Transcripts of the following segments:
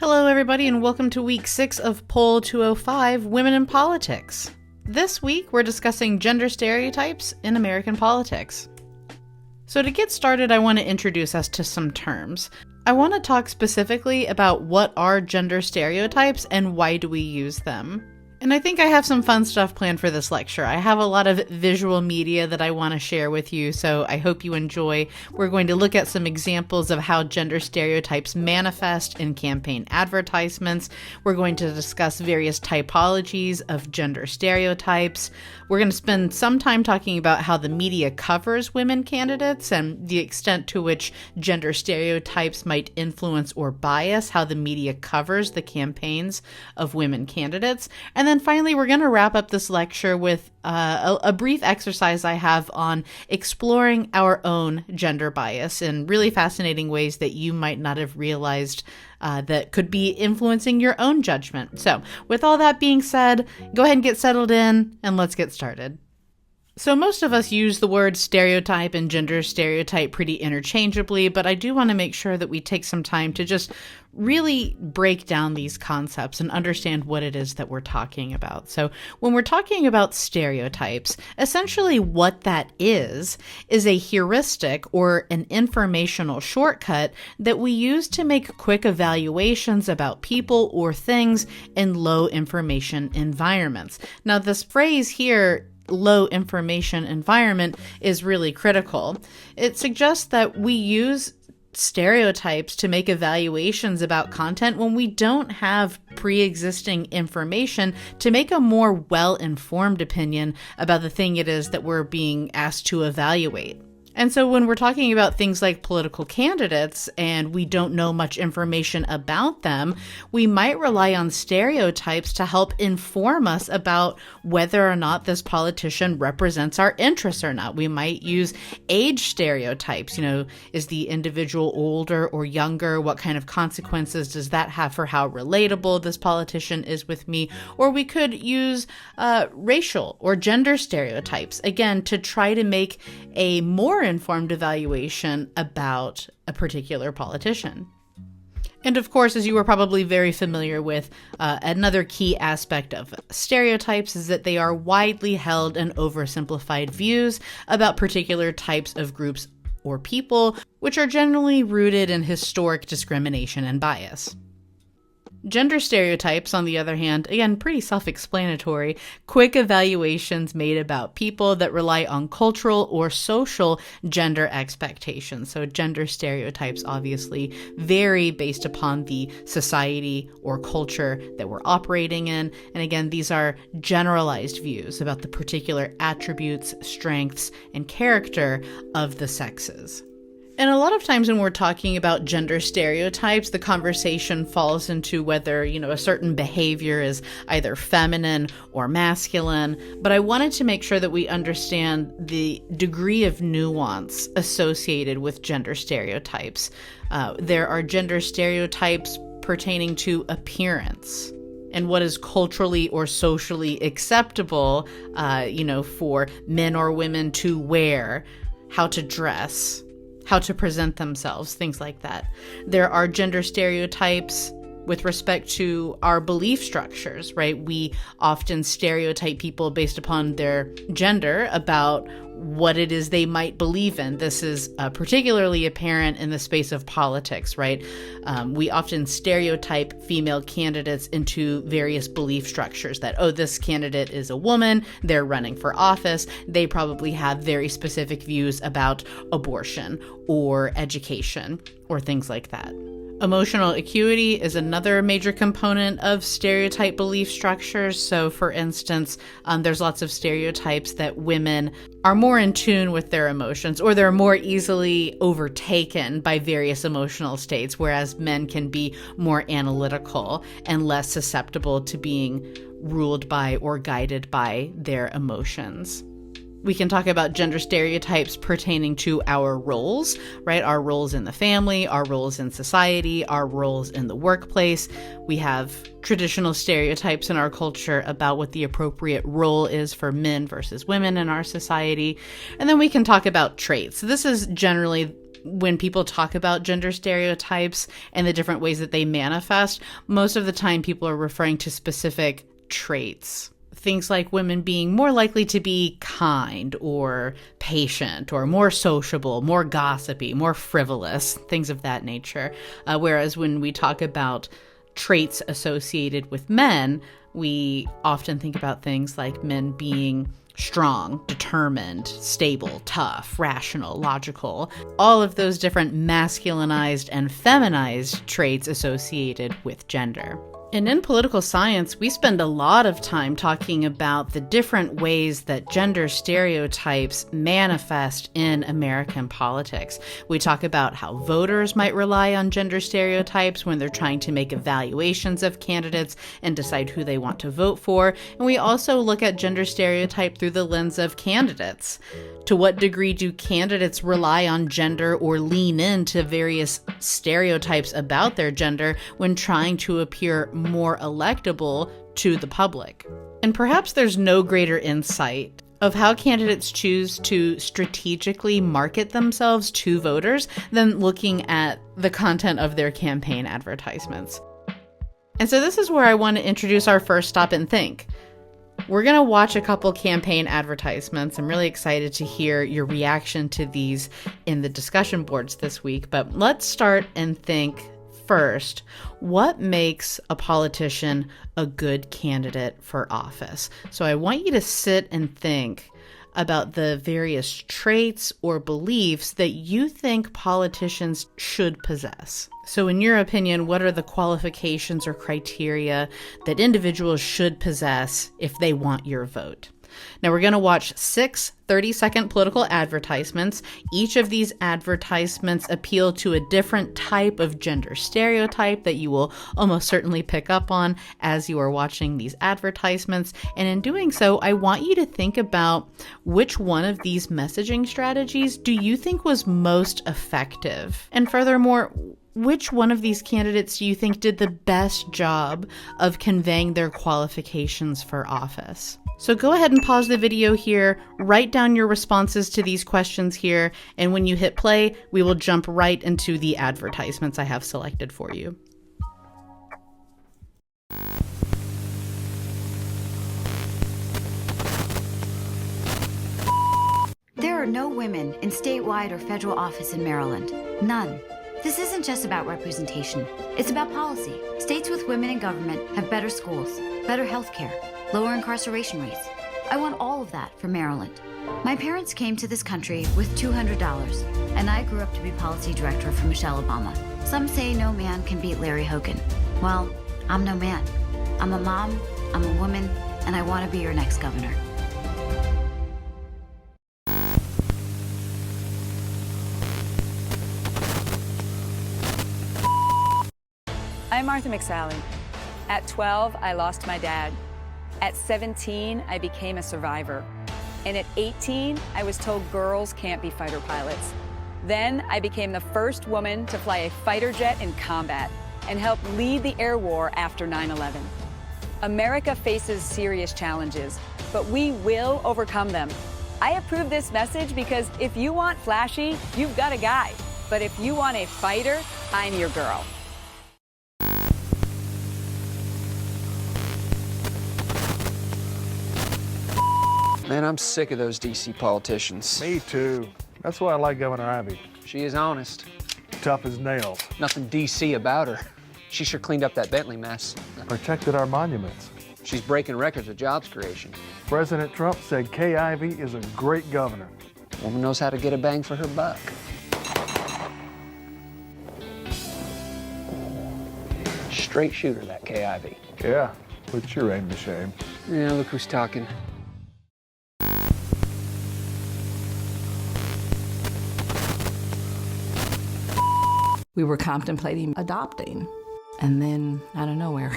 Hello, everybody, and welcome to week 6 of Poll 205, Women in Politics. This week, we're discussing gender stereotypes in American politics. So to get started, I want to introduce us to some terms. I want to talk specifically about what are gender stereotypes and why do we use them. And I think I have some fun stuff planned for this lecture. I have a lot of visual media that I want to share with you, so I hope you enjoy. We're going to look at some examples of how gender stereotypes manifest in campaign advertisements. We're going to discuss various typologies of gender stereotypes. We're going to spend some time talking about how the media covers women candidates and the extent to which gender stereotypes might influence or bias how the media covers the campaigns of women candidates. And then finally, we're going to wrap up this lecture with a brief exercise I have on exploring our own gender bias in really fascinating ways that you might not have realized that could be influencing your own judgment. So with all that being said, go ahead and get settled in and let's get started. So most of us use the word stereotype and gender stereotype pretty interchangeably, but I do want to make sure that we take some time to just really break down these concepts and understand what it is that we're talking about. So when we're talking about stereotypes, essentially what that is a heuristic or an informational shortcut that we use to make quick evaluations about people or things in low information environments. Now this phrase here, low information environment, is really critical. It suggests that we use stereotypes to make evaluations about content when we don't have pre-existing information to make a more well-informed opinion about the thing it is that we're being asked to evaluate. And so when we're talking about things like political candidates and we don't know much information about them, we might rely on stereotypes to help inform us about whether or not this politician represents our interests or not. We might use age stereotypes. Is the individual older or younger? What kind of consequences does that have for how relatable this politician is with me? Or we could use racial or gender stereotypes, again, to try to make a more informed evaluation about a particular politician. And of course, as you are probably very familiar with, another key aspect of stereotypes is that they are widely held and oversimplified views about particular types of groups or people, which are generally rooted in historic discrimination and bias. Gender stereotypes, on the other hand, again, pretty self-explanatory, quick evaluations made about people that rely on cultural or social gender expectations. So gender stereotypes obviously vary based upon the society or culture that we're operating in. And again, these are generalized views about the particular attributes, strengths, and character of the sexes. And a lot of times when we're talking about gender stereotypes, the conversation falls into whether, a certain behavior is either feminine or masculine. But I wanted to make sure that we understand the degree of nuance associated with gender stereotypes. There are gender stereotypes pertaining to appearance and what is culturally or socially acceptable, for men or women to wear, how to dress, how to present themselves, things like that. There are gender stereotypes with respect to our belief structures, right? We often stereotype people based upon their gender about what it is they might believe in. This is particularly apparent in the space of politics, right? We often stereotype female candidates into various belief structures that, this candidate is a woman, they're running for office, they probably have very specific views about abortion or education or things like that. Emotional acuity is another major component of stereotype belief structures. So for instance, there's lots of stereotypes that women are more in tune with their emotions, or they're more easily overtaken by various emotional states, whereas men can be more analytical and less susceptible to being ruled by or guided by their emotions. We can talk about gender stereotypes pertaining to our roles, right? Our roles in the family, our roles in society, our roles in the workplace. We have traditional stereotypes in our culture about what the appropriate role is for men versus women in our society. And then we can talk about traits. So this is generally when people talk about gender stereotypes and the different ways that they manifest, most of the time people are referring to specific traits. Things like women being more likely to be kind or patient or more sociable, more gossipy, more frivolous, things of that nature. Whereas when we talk about traits associated with men, we often think about things like men being strong, determined, stable, tough, rational, logical, all of those different masculinized and feminized traits associated with gender. And in political science, we spend a lot of time talking about the different ways that gender stereotypes manifest in American politics. We talk about how voters might rely on gender stereotypes when they're trying to make evaluations of candidates and decide who they want to vote for. And we also look at gender stereotype through the lens of candidates. To what degree do candidates rely on gender or lean into various stereotypes about their gender when trying to appear more electable to the public? And perhaps there's no greater insight of how candidates choose to strategically market themselves to voters than looking at the content of their campaign advertisements. And so this is where I want to introduce our first stop and think. We're going to watch a couple campaign advertisements. I'm really excited to hear your reaction to these in the discussion boards this week. But let's start and think first, what makes a politician a good candidate for office? So I want you to sit and think about the various traits or beliefs that you think politicians should possess. So in your opinion, what are the qualifications or criteria that individuals should possess if they want your vote? Now we're going to watch 6 30-second political advertisements. Each of these advertisements appeal to a different type of gender stereotype that you will almost certainly pick up on as you are watching these advertisements. And in doing so, I want you to think about which one of these messaging strategies do you think was most effective? And furthermore, which one of these candidates do you think did the best job of conveying their qualifications for office? So go ahead and pause the video here, write down your responses to these questions here, and when you hit play, we will jump right into the advertisements I have selected for you. There are no women in statewide or federal office in Maryland. None. This isn't just about representation. It's about policy. States with women in government have better schools, better health care, lower incarceration rates. I want all of that for Maryland. My parents came to this country with $200, and I grew up to be policy director for Michelle Obama. Some say no man can beat Larry Hogan. Well, I'm no man. I'm a mom, I'm a woman, and I want to be your next governor. I'm Martha McSally. At 12, I lost my dad. At 17, I became a survivor. And at 18, I was told girls can't be fighter pilots. Then I became the first woman to fly a fighter jet in combat and helped lead the air war after 9/11. America faces serious challenges, but we will overcome them. I approve this message because if you want flashy, you've got a guy. But if you want a fighter, I'm your girl. Man, I'm sick of those D.C. politicians. Me too. That's why I like Governor Ivey. She is honest. Tough as nails. Nothing D.C. about her. She sure cleaned up that Bentley mess. Protected our monuments. She's breaking records of jobs creation. President Trump said Kay Ivey is a great governor. Woman knows how to get a bang for her buck. Straight shooter, that Kay Ivey. Yeah, put your aim to shame. Yeah, look who's talking. We were contemplating adopting, and then out of nowhere,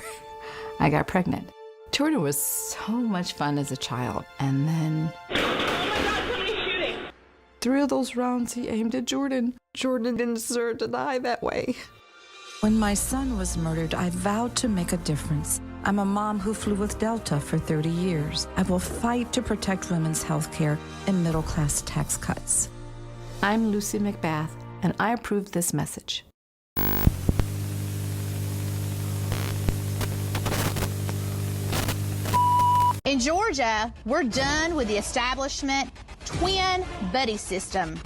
I got pregnant. Jordan was so much fun as a child, and then... Oh my God, somebody's shooting! 3 of those rounds he aimed at Jordan. Jordan didn't deserve to die that way. When my son was murdered, I vowed to make a difference. I'm a mom who flew with Delta for 30 years. I will fight to protect women's health care and middle-class tax cuts. I'm Lucy McBath. and I approve this message. In Georgia, we're done with the establishment twin buddy system.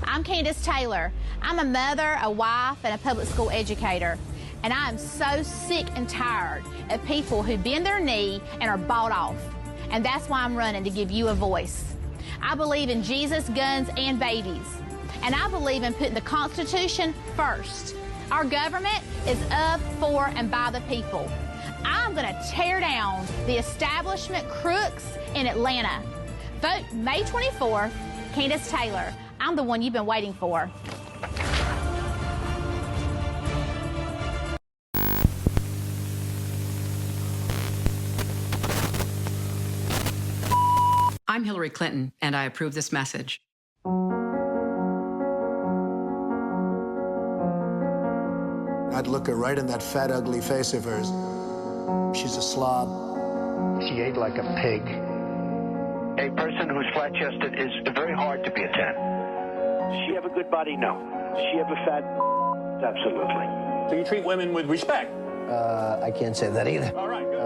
I'm Candace Taylor. I'm a mother, a wife, and a public school educator. And I am so sick and tired of people who bend their knee and are bought off. And that's why I'm running, to give you a voice. I believe in Jesus, guns, and babies. And I believe in putting the Constitution first. Our government is of, for, and by the people. I'm going to tear down the establishment crooks in Atlanta. Vote May 24th, Candace Taylor. I'm the one you've been waiting for. I'm Hillary Clinton, and I approve this message. I'd look her right in that fat, ugly face of hers. She's a slob. She ate like a pig. A person who's flat-chested is very hard to be a 10. Does she have a good body? No. Does she have a fat? Absolutely. So you treat women with respect? I can't say that either. All right, good.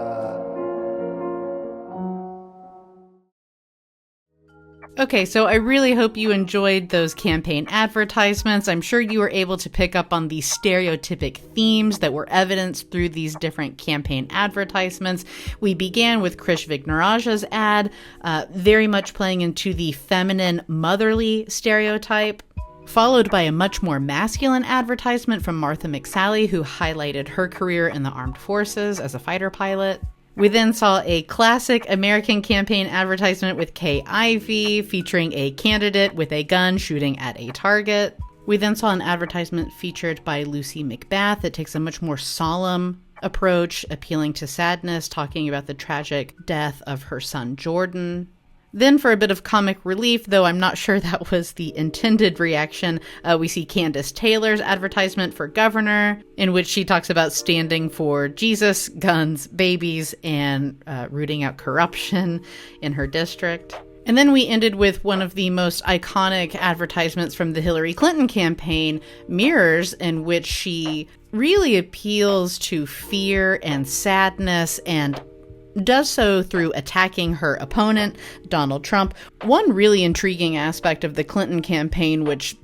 Okay, so I really hope you enjoyed those campaign advertisements. I'm sure you were able to pick up on the stereotypic themes that were evidenced through these different campaign advertisements. We began with Krish Vignaraj's ad, very much playing into the feminine, motherly stereotype, followed by a much more masculine advertisement from Martha McSally, who highlighted her career in the armed forces as a fighter pilot. We then saw a classic American campaign advertisement with Kay Ivey featuring a candidate with a gun shooting at a target. We then saw an advertisement featured by Lucy McBath that takes a much more solemn approach, appealing to sadness, talking about the tragic death of her son Jordan. Then for a bit of comic relief, though I'm not sure that was the intended reaction, we see Candace Taylor's advertisement for governor, in which she talks about standing for Jesus, guns, babies, and rooting out corruption in her district. And then we ended with one of the most iconic advertisements from the Hillary Clinton campaign, Mirrors, in which she really appeals to fear and sadness and does so through attacking her opponent, Donald Trump. One really intriguing aspect of the Clinton campaign, which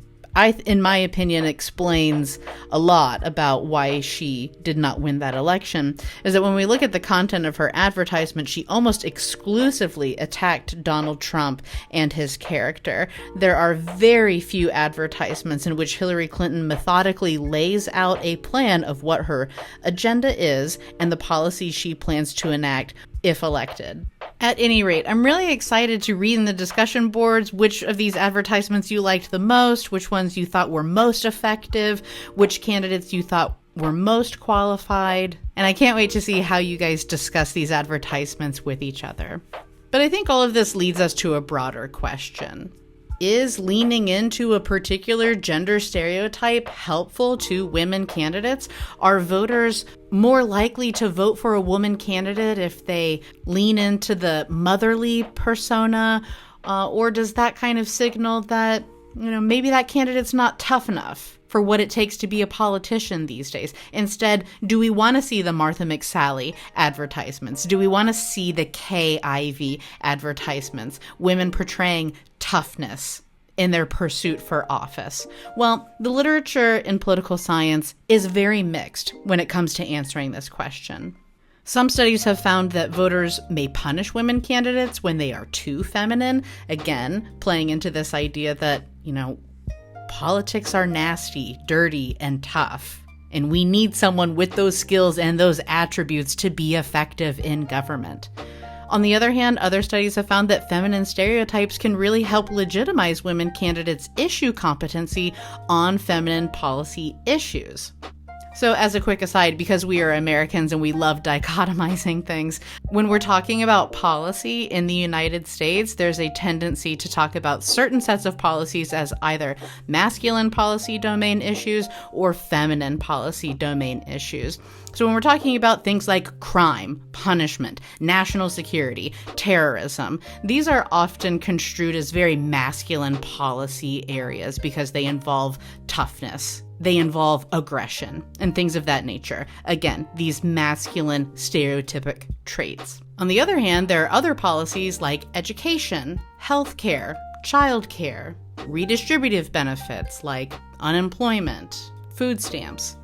in my opinion, explains a lot about why she did not win that election, is that when we look at the content of her advertisement, she almost exclusively attacked Donald Trump and his character. There are very few advertisements in which Hillary Clinton methodically lays out a plan of what her agenda is and the policies she plans to enact if elected. At any rate, I'm really excited to read in the discussion boards which of these advertisements you liked the most, which ones you thought were most effective, which candidates you thought were most qualified, and I can't wait to see how you guys discuss these advertisements with each other. But I think all of this leads us to a broader question. Is leaning into a particular gender stereotype helpful to women candidates? Are voters more likely to vote for a woman candidate if they lean into the motherly persona? Or does that kind of signal that, maybe that candidate's not tough enough for what it takes to be a politician these days? Instead, do we want to see the Martha McSally advertisements? Do we want to see the Kay Ivey advertisements? Women portraying toughness in their pursuit for office? Well, the literature in political science is very mixed when it comes to answering this question. Some studies have found that voters may punish women candidates when they are too feminine, again, playing into this idea that, politics are nasty, dirty, and tough, and we need someone with those skills and those attributes to be effective in government. On the other hand, other studies have found that feminine stereotypes can really help legitimize women candidates' issue competency on feminine policy issues. So as a quick aside, because we are Americans and we love dichotomizing things, when we're talking about policy in the United States, there's a tendency to talk about certain sets of policies as either masculine policy domain issues or feminine policy domain issues. So when we're talking about things like crime, punishment, national security, terrorism, these are often construed as very masculine policy areas because they involve toughness. They involve aggression and things of that nature. Again, these masculine stereotypic traits. On the other hand, there are other policies like education, healthcare, childcare, redistributive benefits like unemployment, food stamps.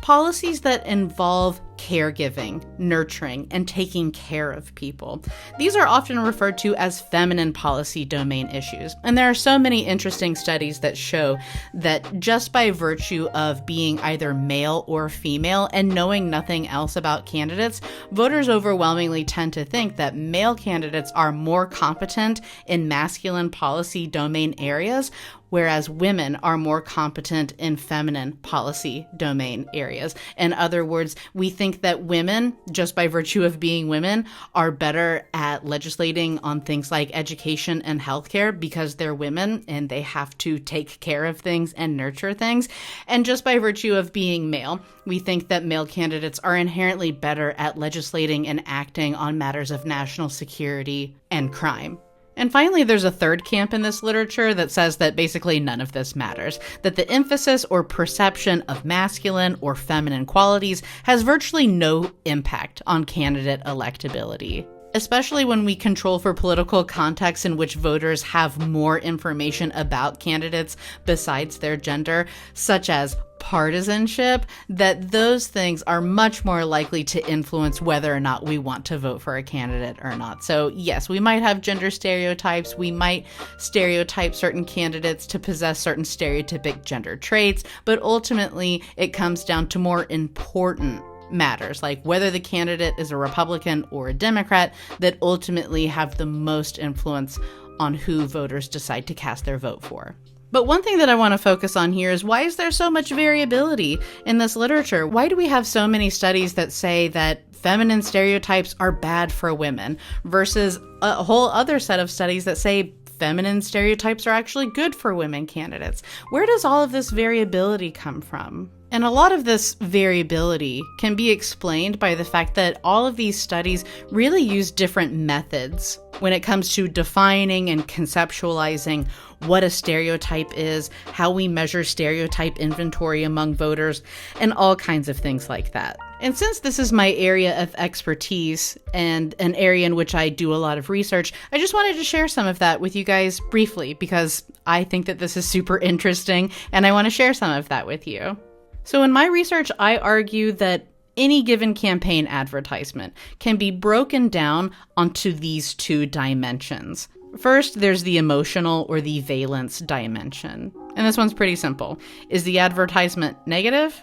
Policies that involve caregiving, nurturing, and taking care of people. These are often referred to as feminine policy domain issues. And there are so many interesting studies that show that just by virtue of being either male or female and knowing nothing else about candidates, voters overwhelmingly tend to think that male candidates are more competent in masculine policy domain areas, whereas women are more competent in feminine policy domain areas. In other words, we think that women, just by virtue of being women, are better at legislating on things like education and healthcare because they're women and they have to take care of things and nurture things. And just by virtue of being male, we think that male candidates are inherently better at legislating and acting on matters of national security and crime. And finally, there's a third camp in this literature that says that basically none of this matters, that the emphasis or perception of masculine or feminine qualities has virtually no impact on candidate electability, especially when we control for political contexts in which voters have more information about candidates besides their gender, such as partisanship, that those things are much more likely to influence whether or not we want to vote for a candidate or not. So yes, we might have gender stereotypes. We might stereotype certain candidates to possess certain stereotypic gender traits, but ultimately it comes down to more important matters, like whether the candidate is a Republican or a Democrat, that ultimately have the most influence on who voters decide to cast their vote for. But one thing that I want to focus on here is, why is there so much variability in this literature? Why do we have so many studies that say that feminine stereotypes are bad for women versus a whole other set of studies that say feminine stereotypes are actually good for women candidates? Where does all of this variability come from? And a lot of this variability can be explained by the fact that all of these studies really use different methods when it comes to defining and conceptualizing what a stereotype is, how we measure stereotype inventory among voters, and all kinds of things like that. And since this is my area of expertise and an area in which I do a lot of research, I just wanted to share some of that with you guys briefly because I think that this is super interesting and I want to share some of that with you. So in my research, I argue that any given campaign advertisement can be broken down onto these two dimensions. First, there's the emotional or the valence dimension. And this one's pretty simple. Is the advertisement negative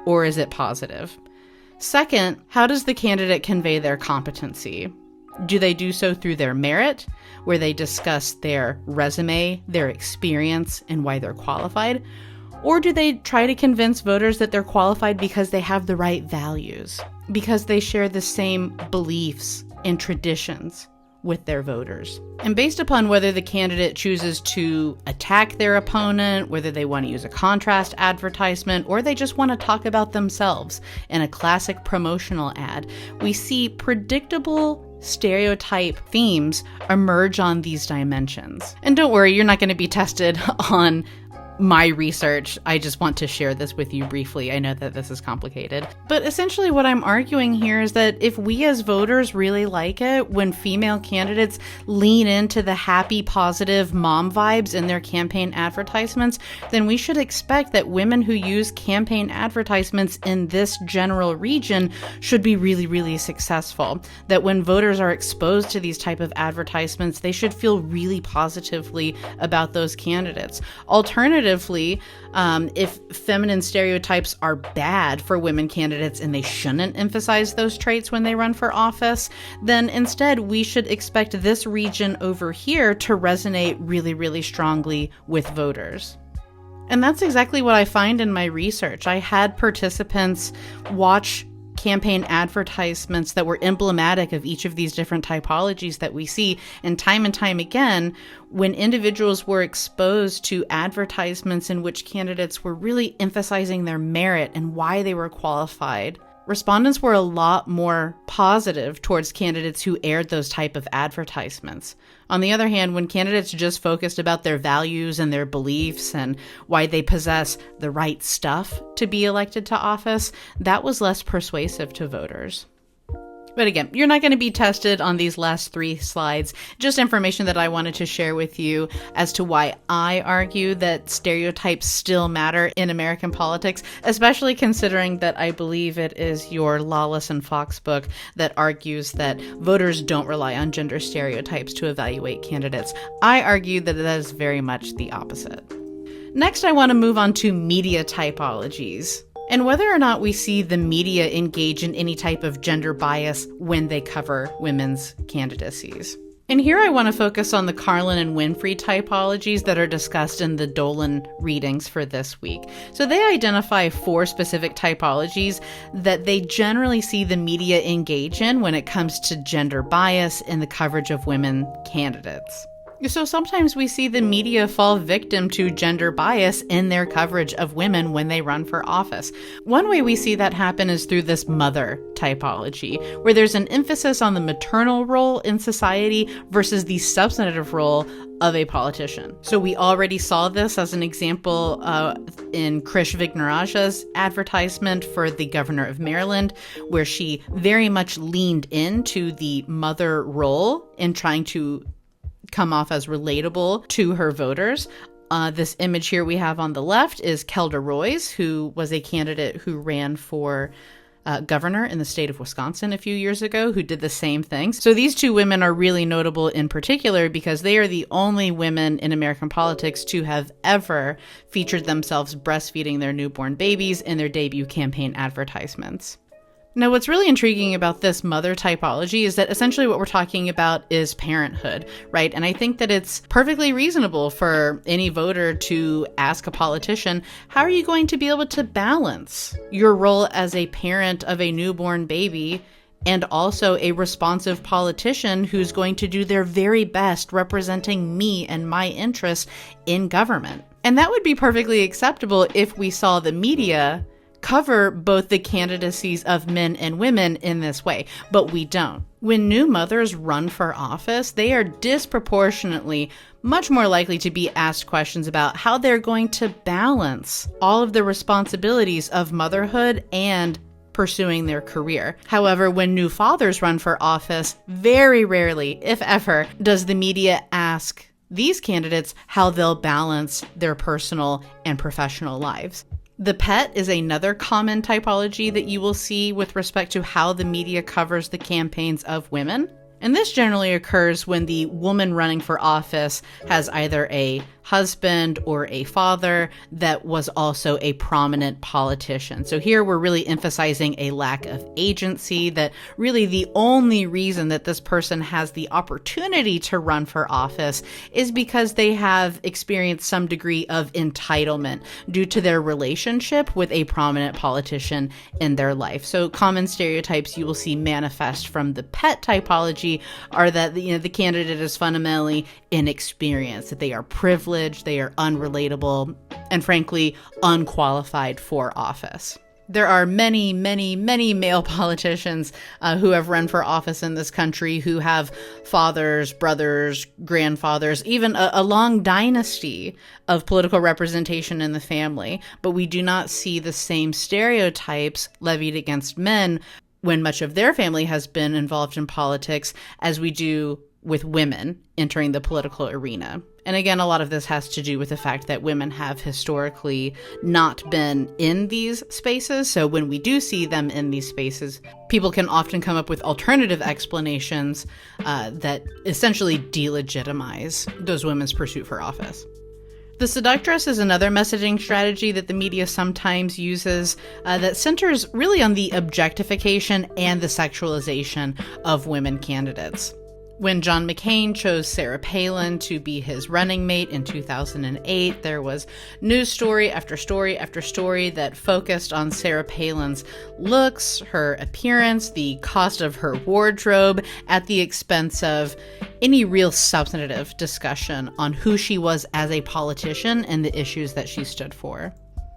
or is it positive? Second, how does the candidate convey their competency? Do they do so through their merit, where they discuss their resume, their experience, and why they're qualified? Or do they try to convince voters that they're qualified because they have the right values, because they share the same beliefs and traditions with their voters? And based upon whether the candidate chooses to attack their opponent, whether they want to use a contrast advertisement, or they just want to talk about themselves in a classic promotional ad, we see predictable stereotype themes emerge on these dimensions. And don't worry, you're not going to be tested on my research. I just want to share this with you briefly. I know that this is complicated. But essentially what I'm arguing here is that if we as voters really like it when female candidates lean into the happy, positive mom vibes in their campaign advertisements, then we should expect that women who use campaign advertisements in this general region should be really, really successful. That when voters are exposed to these type of advertisements, they should feel really positively about those candidates. Alternatively, if feminine stereotypes are bad for women candidates and they shouldn't emphasize those traits when they run for office, then instead we should expect this region over here to resonate really, really strongly with voters. And that's exactly what I find in my research. I had participants watch campaign advertisements that were emblematic of each of these different typologies that we see. And time again, when individuals were exposed to advertisements in which candidates were really emphasizing their merit and why they were qualified, respondents were a lot more positive towards candidates who aired those type of advertisements. On the other hand, when candidates just focused about their values and their beliefs and why they possess the right stuff to be elected to office, that was less persuasive to voters. But again, you're not going to be tested on these last 3 slides. Just information that I wanted to share with you as to why I argue that stereotypes still matter in American politics, especially considering that I believe it is your Lawless and Fox book that argues that voters don't rely on gender stereotypes to evaluate candidates. I argue that that is very much the opposite. Next, I want to move on to media typologies, and whether or not we see the media engage in any type of gender bias when they cover women's candidacies. And here I want to focus on the Carlin and Winfrey typologies that are discussed in the Dolan readings for this week. So they identify 4 specific typologies that they generally see the media engage in when it comes to gender bias in the coverage of women candidates. So sometimes we see the media fall victim to gender bias in their coverage of women when they run for office. One way we see that happen is through this mother typology, where there's an emphasis on the maternal role in society versus the substantive role of a politician. So we already saw this as an example in Krish Vignaraja's advertisement for the governor of Maryland, where she very much leaned into the mother role in trying to come off as relatable to her voters. This image here we have on the left is Kelda Roys, who was a candidate who ran for governor in the state of Wisconsin a few years ago, who did the same thing. So these 2 women are really notable in particular because they are the only women in American politics to have ever featured themselves breastfeeding their newborn babies in their debut campaign advertisements. Now, what's really intriguing about this mother typology is that essentially what we're talking about is parenthood, right? And I think that it's perfectly reasonable for any voter to ask a politician, how are you going to be able to balance your role as a parent of a newborn baby and also a responsive politician who's going to do their very best representing me and my interests in government? And that would be perfectly acceptable if we saw the media cover both the candidacies of men and women in this way, but we don't. When new mothers run for office, they are disproportionately much more likely to be asked questions about how they're going to balance all of the responsibilities of motherhood and pursuing their career. However, when new fathers run for office, very rarely, if ever, does the media ask these candidates how they'll balance their personal and professional lives. The pet is another common typology that you will see with respect to how the media covers the campaigns of women. And this generally occurs when the woman running for office has either a husband or a father that was also a prominent politician. So here we're really emphasizing a lack of agency, that really the only reason that this person has the opportunity to run for office is because they have experienced some degree of entitlement due to their relationship with a prominent politician in their life. So common stereotypes you will see manifest from the pet typology are that the candidate is fundamentally inexperienced, that they are privileged, they are unrelatable, and frankly, unqualified for office. There are many, many, many male politicians who have run for office in this country who have fathers, brothers, grandfathers, even a long dynasty of political representation in the family. But we do not see the same stereotypes levied against men when much of their family has been involved in politics as we do with women entering the political arena. And again, a lot of this has to do with the fact that women have historically not been in these spaces. So when we do see them in these spaces, people can often come up with alternative explanations that essentially delegitimize those women's pursuit for office. The seductress is another messaging strategy that the media sometimes uses that centers really on the objectification and the sexualization of women candidates. When John McCain chose Sarah Palin to be his running mate in 2008, there was news story after story after story that focused on Sarah Palin's looks, her appearance, the cost of her wardrobe, at the expense of any real substantive discussion on who she was as a politician and the issues that she stood for.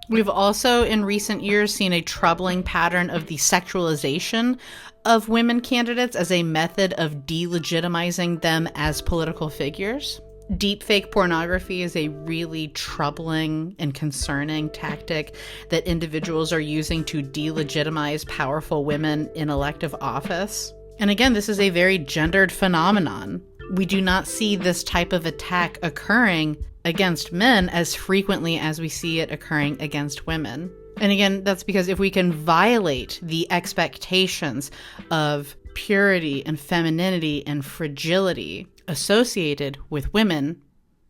We've also, in recent years, seen a troubling pattern of the sexualization of women candidates as a method of delegitimizing them as political figures. Deepfake pornography is a really troubling and concerning tactic that individuals are using to delegitimize powerful women in elective office. And again, this is a very gendered phenomenon. We do not see this type of attack occurring against men as frequently as we see it occurring against women. And again, that's because if we can violate the expectations of purity and femininity and fragility associated with women,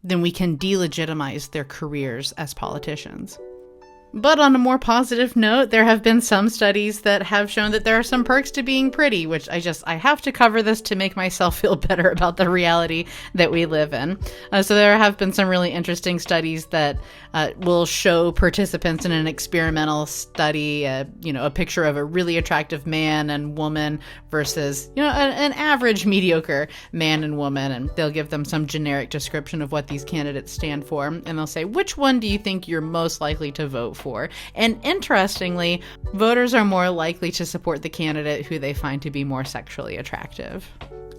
then we can delegitimize their careers as politicians. But on a more positive note, there have been some studies that have shown that there are some perks to being pretty, which I have to cover this to make myself feel better about the reality that we live in. So there have been some really interesting studies that will show participants in an experimental study, a picture of a really attractive man and woman versus, an average mediocre man and woman. And they'll give them some generic description of what these candidates stand for. And they'll say, which one do you think you're most likely to vote for? And interestingly, voters are more likely to support the candidate who they find to be more sexually attractive.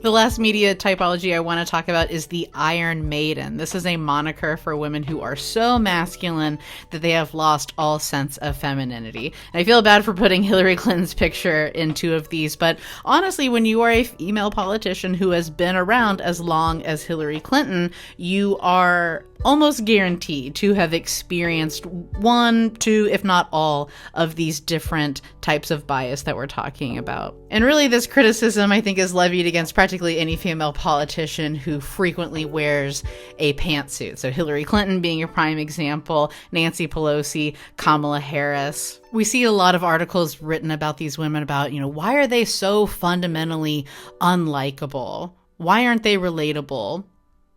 The last media typology I want to talk about is the Iron Maiden. This is a moniker for women who are so masculine that they have lost all sense of femininity. And I feel bad for putting Hillary Clinton's picture in two of these, but honestly, when you are a female politician who has been around as long as Hillary Clinton, you are almost guaranteed to have experienced one, two, if not all, of these different types of bias that we're talking about. And really, this criticism, I think, is levied against practically any female politician who frequently wears a pantsuit. So Hillary Clinton being a prime example, Nancy Pelosi, Kamala Harris. We see a lot of articles written about these women about, why are they so fundamentally unlikable? Why aren't they relatable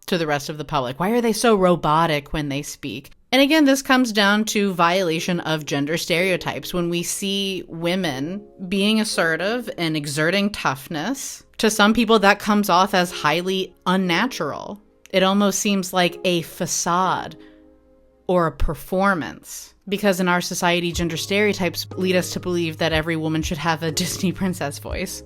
to the rest of the public? Why are they so robotic when they speak? And again, this comes down to violation of gender stereotypes. When we see women being assertive and exerting toughness, to some people that comes off as highly unnatural. It almost seems like a facade or a performance. Because in our society, gender stereotypes lead us to believe that every woman should have a Disney princess voice.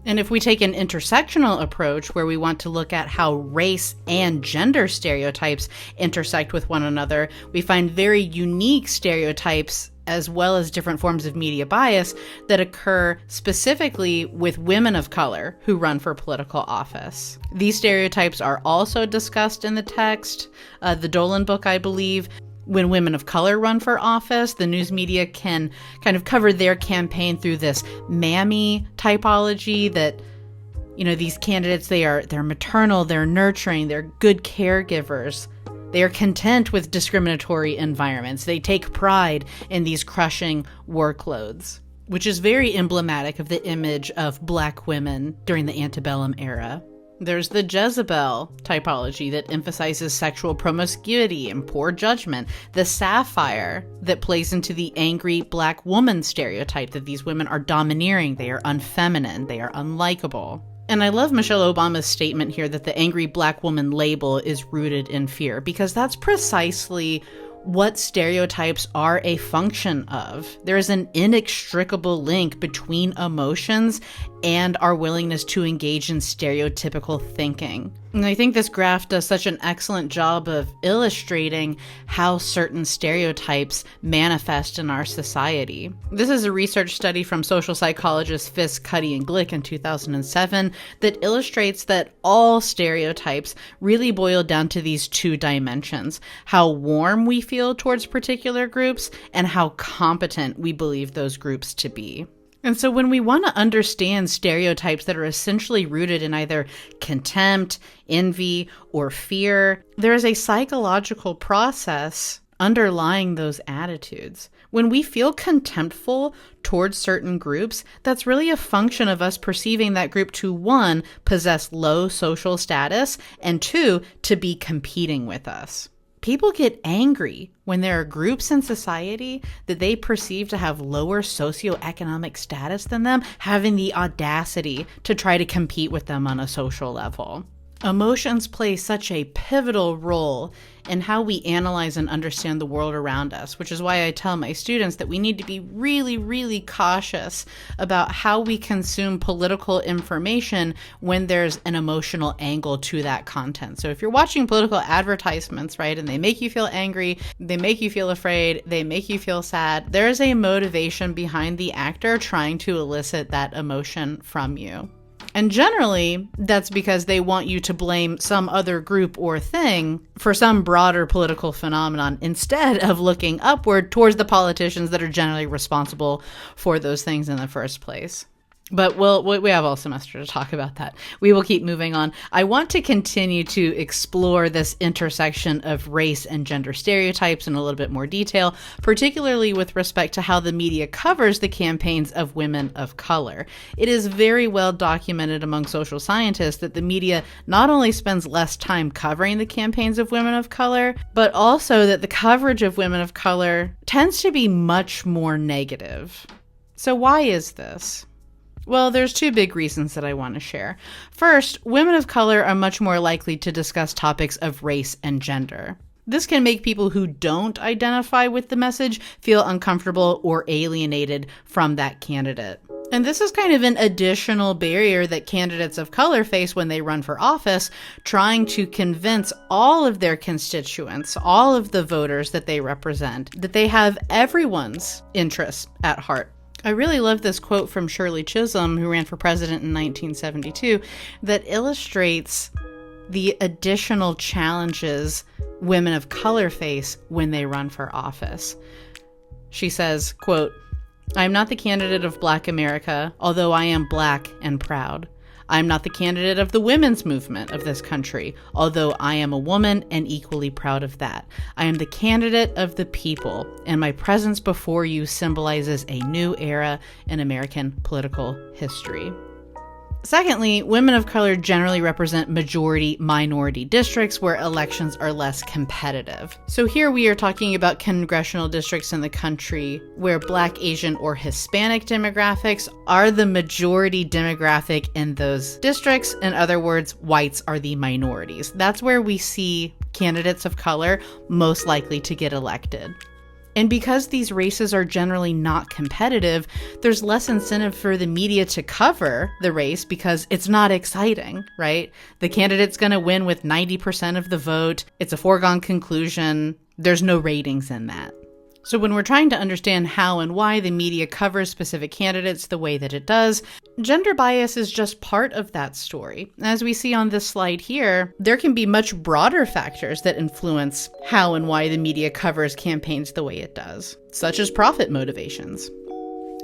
And if we take an intersectional approach where we want to look at how race and gender stereotypes intersect with one another, we find very unique stereotypes as well as different forms of media bias that occur specifically with women of color who run for political office. These stereotypes are also discussed in the text, the Dolan book, I believe. When women of color run for office, the news media can kind of cover their campaign through this mammy typology that, these candidates, they're maternal, they're nurturing, they're good caregivers. They are content with discriminatory environments. They take pride in these crushing workloads, which is very emblematic of the image of Black women during the antebellum era. There's the Jezebel typology that emphasizes sexual promiscuity and poor judgment. The Sapphire that plays into the angry Black woman stereotype that these women are domineering, they are unfeminine, they are unlikable. And I love Michelle Obama's statement here that the angry Black woman label is rooted in fear, because that's precisely what stereotypes are a function of. There is an inextricable link between emotions and our willingness to engage in stereotypical thinking. And I think this graph does such an excellent job of illustrating how certain stereotypes manifest in our society. This is a research study from social psychologists Fisk, Cuddy, and Glick in 2007 that illustrates that all stereotypes really boil down to these two dimensions: how warm we feel towards particular groups and how competent we believe those groups to be. And so when we want to understand stereotypes that are essentially rooted in either contempt, envy, or fear, there is a psychological process underlying those attitudes. When we feel contemptful towards certain groups, that's really a function of us perceiving that group to, one, possess low social status, and two, to be competing with us. People get angry when there are groups in society that they perceive to have lower socioeconomic status than them, having the audacity to try to compete with them on a social level. Emotions play such a pivotal role in how we analyze and understand the world around us, which is why I tell my students that we need to be really, really cautious about how we consume political information when there's an emotional angle to that content. So if you're watching political advertisements, right, and they make you feel angry, they make you feel afraid, they make you feel sad, there's a motivation behind the actor trying to elicit that emotion from you. And generally, that's because they want you to blame some other group or thing for some broader political phenomenon instead of looking upward towards the politicians that are generally responsible for those things in the first place. But we have all semester to talk about that. We will keep moving on. I want to continue to explore this intersection of race and gender stereotypes in a little bit more detail, particularly with respect to how the media covers the campaigns of women of color. It is very well documented among social scientists that the media not only spends less time covering the campaigns of women of color, but also that the coverage of women of color tends to be much more negative. So why is this? Well, there's two big reasons that I want to share. First, women of color are much more likely to discuss topics of race and gender. This can make people who don't identify with the message feel uncomfortable or alienated from that candidate. And this is kind of an additional barrier that candidates of color face when they run for office, trying to convince all of their constituents, all of the voters that they represent, that they have everyone's interests at heart. I really love this quote from Shirley Chisholm, who ran for president in 1972, that illustrates the additional challenges women of color face when they run for office. She says, quote, "I am not the candidate of Black America, although I am Black and proud. I am not the candidate of the women's movement of this country, although I am a woman and equally proud of that. I am the candidate of the people, and my presence before you symbolizes a new era in American political history." Secondly, women of color generally represent majority-minority districts where elections are less competitive. So here we are talking about congressional districts in the country where Black, Asian, or Hispanic demographics are the majority demographic in those districts. In other words, whites are the minorities. That's where we see candidates of color most likely to get elected. And because these races are generally not competitive, there's less incentive for the media to cover the race because it's not exciting, right? The candidate's going to win with 90% of the vote. It's a foregone conclusion. There's no ratings in that. So when we're trying to understand how and why the media covers specific candidates the way that it does, gender bias is just part of that story. As we see on this slide here, there can be much broader factors that influence how and why the media covers campaigns the way it does, such as profit motivations.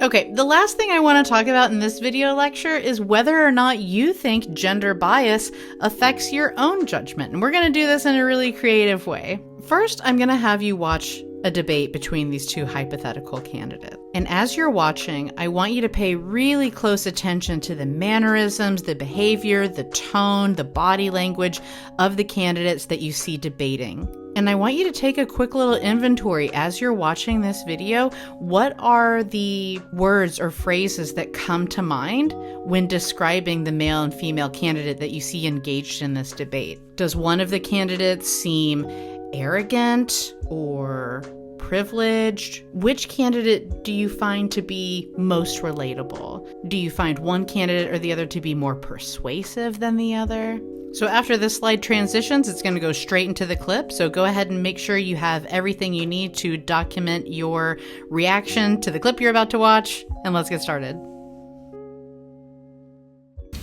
Okay, the last thing I want to talk about in this video lecture is whether or not you think gender bias affects your own judgment. And we're going to do this in a really creative way. First, I'm going to have you watch a debate between these two hypothetical candidates. And as you're watching, I want you to pay really close attention to the mannerisms, the behavior, the tone, the body language of the candidates that you see debating. And I want you to take a quick little inventory as you're watching this video. What are the words or phrases that come to mind when describing the male and female candidate that you see engaged in this debate? Does one of the candidates seem arrogant or privileged? Which candidate do you find to be most relatable? Do you find one candidate or the other to be more persuasive than the other? So after this slide transitions, it's going to go straight into the clip. So go ahead and make sure you have everything you need to document your reaction to the clip you're about to watch, and let's get started.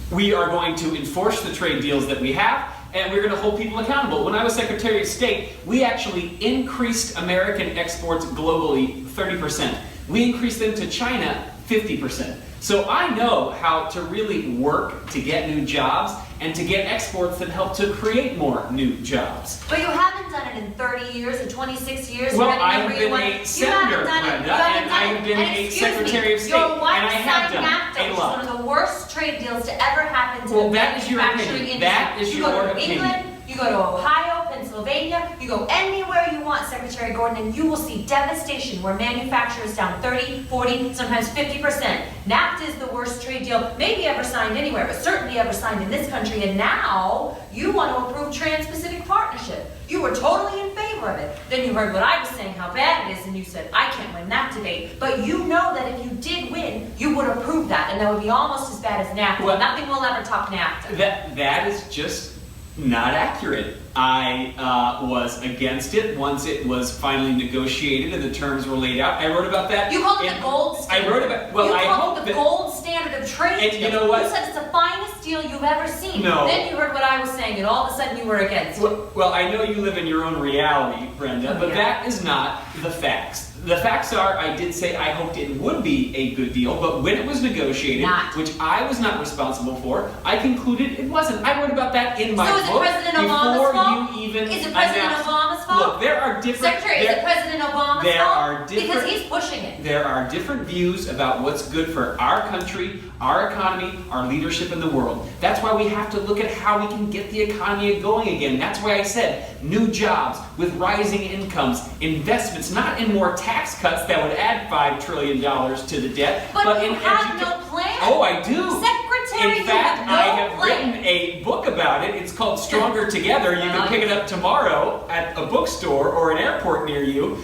We are going to enforce the trade deals that we have, and we're going to hold people accountable. When I was Secretary of State, we actually increased American exports globally 30%. We increased them to China 50%. So I know how to really work to get new jobs and to get exports that help to create more new jobs. But you haven't done it in 30 years or 26 years. Well, I have been a senator, Brenda, and I have been a secretary of state, and I have done a lot. One of the worst trade deals to ever happen to the manufacturing That is your opinion. industry. That is your opinion. You go to England, you go to Ohio, Pennsylvania, you go anywhere you want, Secretary Gordon, and you will see devastation where manufacturers down 30, 40, sometimes 50%. NAFTA is the worst trade deal maybe ever signed anywhere, but certainly ever signed in this country, and now you want to approve Trans-Pacific Partnership. You were totally in favor of it. Then you heard what I was saying, how bad it is, and you said, I can't win that debate. But you know that if you did win, you would approve that, and that would be almost as bad as NAFTA. Well, nothing will ever top NAFTA. That is just not accurate. I was against it once it was finally negotiated and the terms were laid out. I wrote about that. You called it the gold standard. I wrote about. Well, I called it the gold standard of trade. And you know what? You said it's the finest deal you've ever seen. No. Then you heard what I was saying, and all of a sudden you were against it. Well, I know you live in your own reality, Brenda, but that is not the facts. The facts are, I did say I hoped it would be a good deal, but when it was negotiated, which I was not responsible for, I concluded it wasn't. I wrote about that in my book. So is it President Obama's fault? Is it President Obama's fault? Look, there are different... Secretary, is it President Obama's fault? Because he's pushing it. There are different views about what's good for our country, our economy, our leadership in the world. That's why we have to look at how we can get the economy going again. That's why I said new jobs with rising incomes, investments, not in more tax cuts that would add $5 trillion to the debt, but in you have no plan. Oh, I do. Secretary, in fact, you have no I have plan. written a book about it. It's called Stronger Together. You can pick it up tomorrow at a bookstore or an airport near you.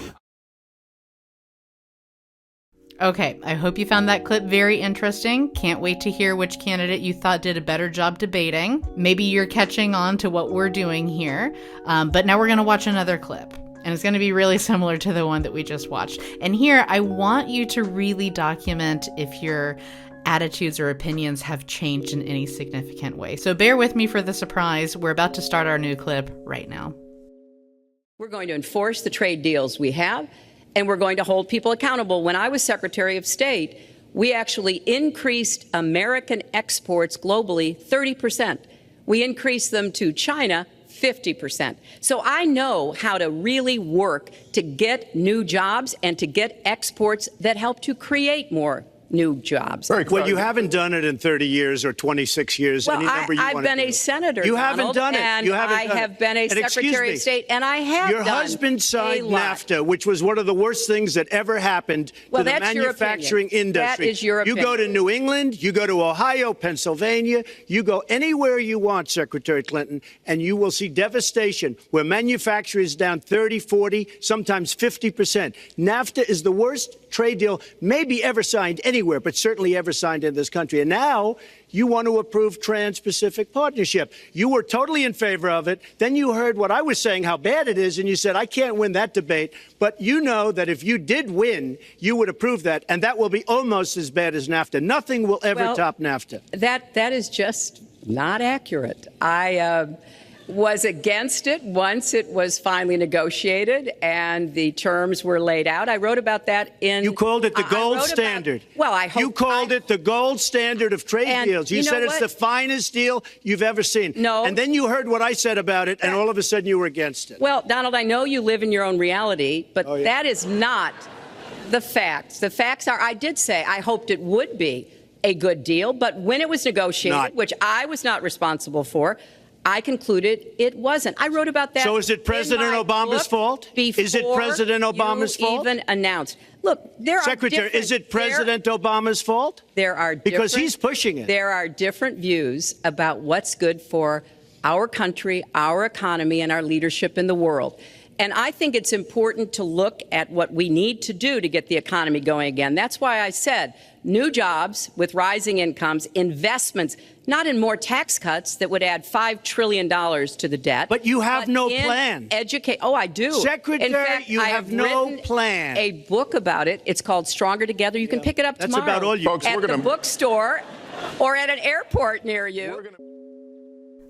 Okay, I hope you found that clip very interesting. Can't wait to hear which candidate you thought did a better job debating. Maybe you're catching on to what we're doing here. But now we're going to watch another clip. And it's going to be really similar to the one that we just watched. And here, I want you to really document if your attitudes or opinions have changed in any significant way. So bear with me for the surprise. We're about to start our new clip right now. We're going to enforce the trade deals we have, and we're going to hold people accountable. When I was Secretary of State, we actually increased American exports globally 30%. We increased them to China 50%. So I know how to really work to get new jobs and to get exports that help to create more new jobs. Well, you haven't done it in 30 years or 26 years. Well, any number you I've want been to a do. senator, You Donald, haven't done it. And you haven't I done have it. been a And Secretary of State, and I have Your done husband signed a lot. NAFTA, which was one of the worst things that ever happened to the that's your manufacturing opinion. industry. That is your You go to New England, you go to Ohio, Pennsylvania, you go anywhere you want, Secretary Clinton, and you will see devastation where manufacturing is down 30, 40, sometimes 50%. NAFTA is the worst trade deal maybe ever signed anywhere, but certainly ever signed in this country. And now you want to approve Trans-Pacific Partnership. You were totally in favor of it. Then you heard what I was saying, how bad it is, and you said, I can't win that debate. But you know that if you did win, you would approve that, and that will be almost as bad as NAFTA. Nothing will ever top NAFTA. That is just not accurate. I was against it once it was finally negotiated and the terms were laid out. I wrote about that in... You called it the gold standard. I hope... You called it the gold standard of trade deals. You said it's the finest deal you've ever seen. No. And then you heard what I said about it, and all of a sudden you were against it. Well, Donald, I know you live in your own reality, but that is not the facts. The facts are, I did say I hoped it would be a good deal, but when it was negotiated, which I was not responsible for, I concluded it wasn't. I wrote about that. So is it President Obama's fault? Is it President Obama's fault? Even announced. Look, there are Secretary, is it President Obama's fault? There are because he's pushing it. There are different views about what's good for our country, our economy, and our leadership in the world. And I think it's important to look at what we need to do to get the economy going again. That's why I said new jobs with rising incomes, investments, not in more tax cuts that would add $5 trillion to the debt. But you have no plan. Oh, I do. Secretary, in fact, you have no plan. A book about it. It's called Stronger Together. You can pick it up tomorrow. That's about all you at the bookstore or at an airport near you.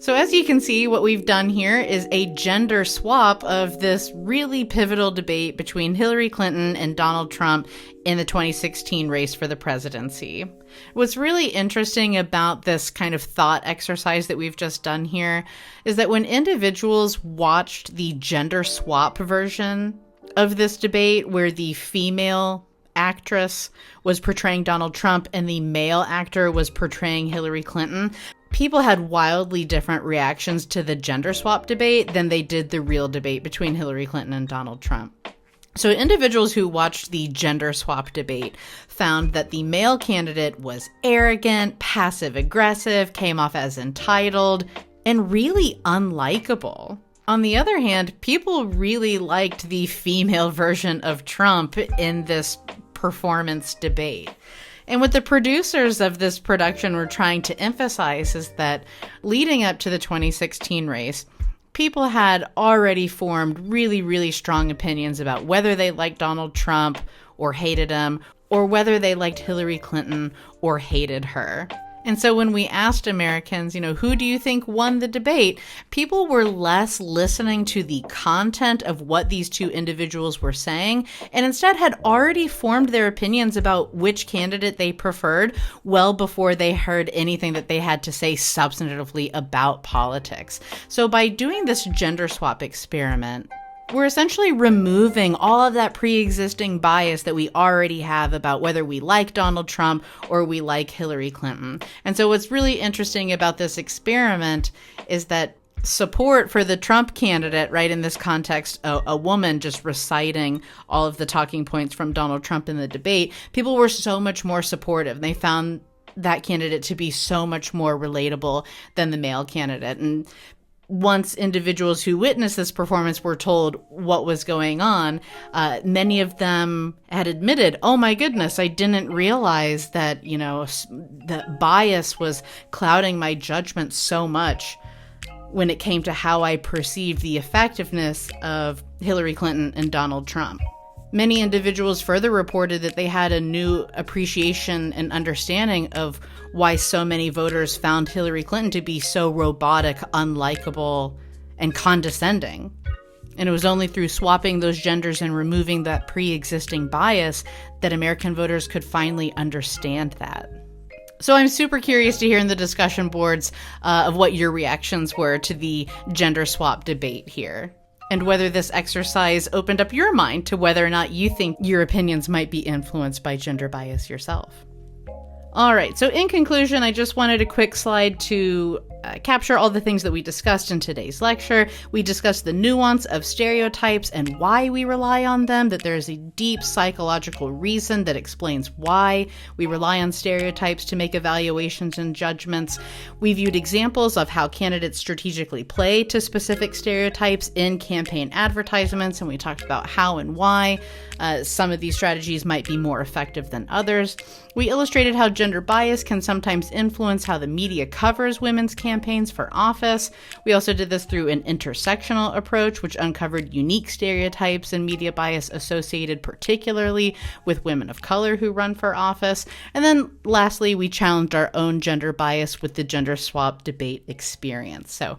So as you can see, what we've done here is a gender swap of this really pivotal debate between Hillary Clinton and Donald Trump in the 2016 race for the presidency. What's really interesting about this kind of thought exercise that we've just done here is that when individuals watched the gender swap version of this debate, where the female actress was portraying Donald Trump and the male actor was portraying Hillary Clinton, people had wildly different reactions to the gender swap debate than they did the real debate between Hillary Clinton and Donald Trump. So individuals who watched the gender swap debate found that the male candidate was arrogant, passive-aggressive, came off as entitled, and really unlikable. On the other hand, people really liked the female version of Trump in this performance debate. And what the producers of this production were trying to emphasize is that leading up to the 2016 race, people had already formed really, really strong opinions about whether they liked Donald Trump or hated him, or whether they liked Hillary Clinton or hated her. And so when we asked Americans, who do you think won the debate? People were less listening to the content of what these two individuals were saying, and instead had already formed their opinions about which candidate they preferred well before they heard anything that they had to say substantively about politics. So by doing this gender swap experiment, we're essentially removing all of that pre-existing bias that we already have about whether we like Donald Trump or we like Hillary Clinton. And so what's really interesting about this experiment is that support for the Trump candidate, right, in this context, a woman just reciting all of the talking points from Donald Trump in the debate, people were so much more supportive. They found that candidate to be so much more relatable than the male candidate. And once individuals who witnessed this performance were told what was going on, many of them had admitted, oh my goodness, I didn't realize that, that bias was clouding my judgment so much when it came to how I perceived the effectiveness of Hillary Clinton and Donald Trump. Many individuals further reported that they had a new appreciation and understanding of why so many voters found Hillary Clinton to be so robotic, unlikable, and condescending. And it was only through swapping those genders and removing that pre-existing bias that American voters could finally understand that. So I'm super curious to hear in the discussion boards of what your reactions were to the gender swap debate here, and whether this exercise opened up your mind to whether or not you think your opinions might be influenced by gender bias yourself. All right, so in conclusion, I just wanted a quick slide to capture all the things that we discussed in today's lecture. We discussed the nuance of stereotypes and why we rely on them, that there is a deep psychological reason that explains why we rely on stereotypes to make evaluations and judgments. We viewed examples of how candidates strategically play to specific stereotypes in campaign advertisements, and we talked about how and why some of these strategies might be more effective than others. We illustrated how gender bias can sometimes influence how the media covers women's campaigns for office. We also did this through an intersectional approach, which uncovered unique stereotypes and media bias associated particularly with women of color who run for office. And then lastly, we challenged our own gender bias with the gender swap debate experience. So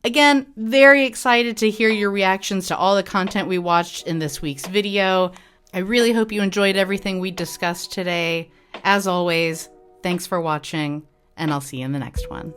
again, very excited to hear your reactions to all the content we watched in this week's video. I really hope you enjoyed everything we discussed today. As always, thanks for watching, and I'll see you in the next one.